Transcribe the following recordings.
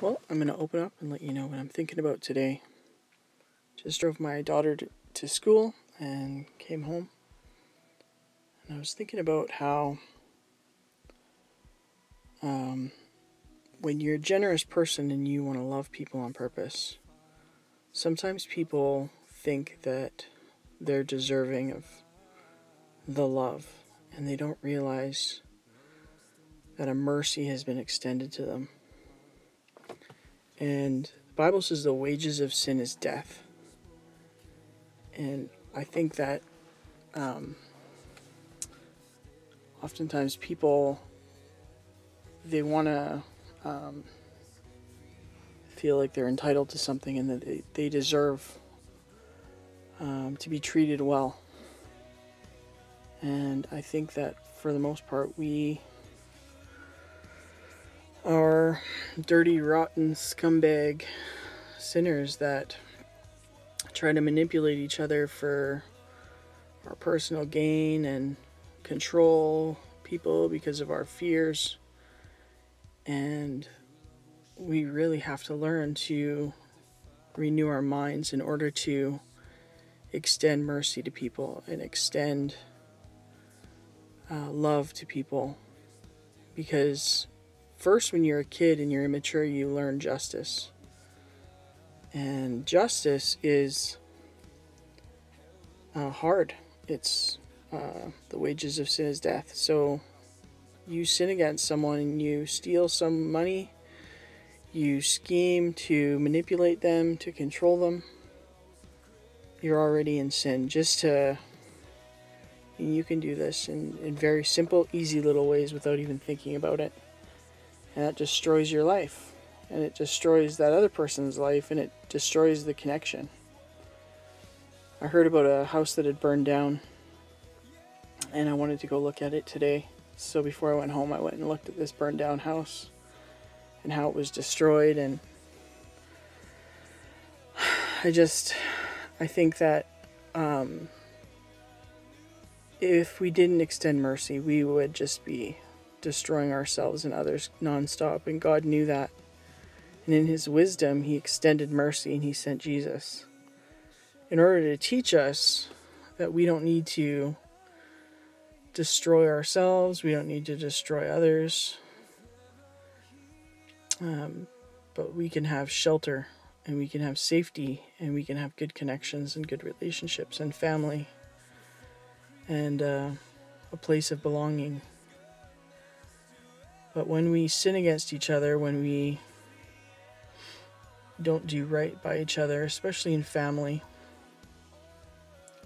Well, I'm going to open up and let you know what I'm thinking about today. Just drove my daughter to school and came home. And I was thinking about how when you're a generous person and you want to love people on purpose, sometimes people think that they're deserving of the love, and they don't realize that a mercy has been extended to them. And the Bible says the wages of sin is death. And I think that oftentimes people, they want to feel like they're entitled to something and that they deserve to be treated well. And I think that for the most part we are dirty, rotten, scumbag sinners that try to manipulate each other for our personal gain and control people because of our fears. And we really have to learn to renew our minds in order to extend mercy to people and extend love to people. Because first, when you're a kid and you're immature, you learn justice. And justice is hard. It's the wages of sin is death. So you sin against someone and you steal some money, you scheme to manipulate them, to control them, you're already in sin. You can do this in very simple, easy little ways without even thinking about it. And that destroys your life. And it destroys that other person's life, and it destroys the connection. I heard about a house that had burned down, and I wanted to go look at it today. So before I went home, I went and looked at this burned down house and how it was destroyed. And I think that if we didn't extend mercy, we would just be destroying ourselves and others nonstop. And God knew that. And in His wisdom, He extended mercy and He sent Jesus in order to teach us that we don't need to destroy ourselves, we don't need to destroy others, but we can have shelter and we can have safety and we can have good connections and good relationships and family and a place of belonging. But when we sin against each other, when we don't do right by each other, especially in family,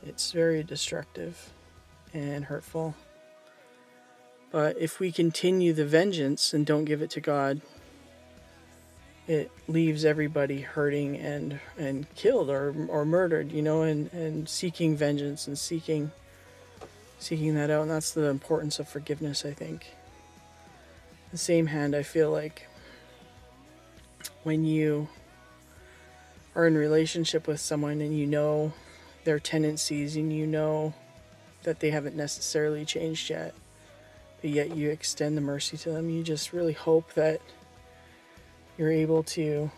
it's very destructive and hurtful. But if we continue the vengeance and don't give it to God, it leaves everybody hurting and killed or murdered, and seeking vengeance and seeking that out. And that's the importance of forgiveness, I think. The same hand, I feel like when you are in a relationship with someone and you know their tendencies and you know that they haven't necessarily changed yet, but yet you extend the mercy to them, you just really hope that you're able to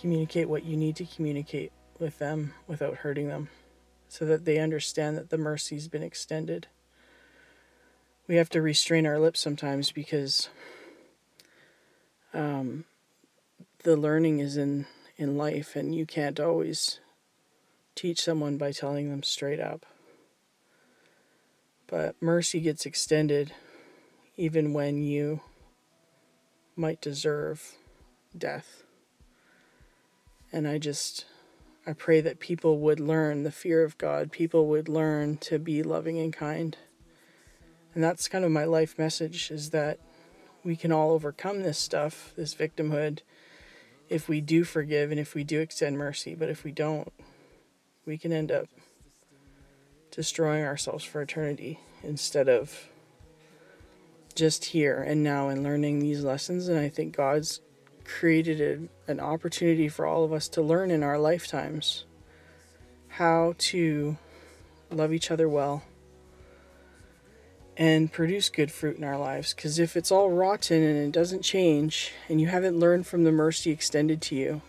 communicate what you need to communicate with them without hurting them, so that they understand that the mercy's been extended. We have to restrain our lips sometimes because the learning is in life, and you can't always teach someone by telling them straight up. But mercy gets extended even when you might deserve death. And I pray that people would learn the fear of God. People would learn to be loving and kind. And that's kind of my life message, is that we can all overcome this stuff, this victimhood, if we do forgive and if we do extend mercy. But if we don't, we can end up destroying ourselves for eternity instead of just here and now and learning these lessons. And I think God's created an opportunity for all of us to learn in our lifetimes how to love each other well and produce good fruit in our lives. Because if it's all rotten and it doesn't change, and you haven't learned from the mercy extended to you,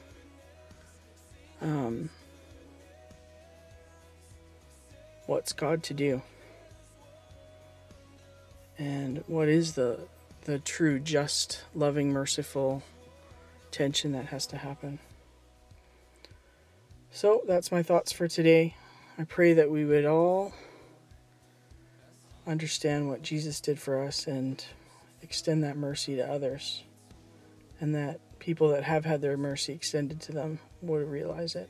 what's God to do? And what is the true, just, loving, merciful tension that has to happen? So that's my thoughts for today. I pray that we would all understand what Jesus did for us and extend that mercy to others, and that people that have had their mercy extended to them would realize it.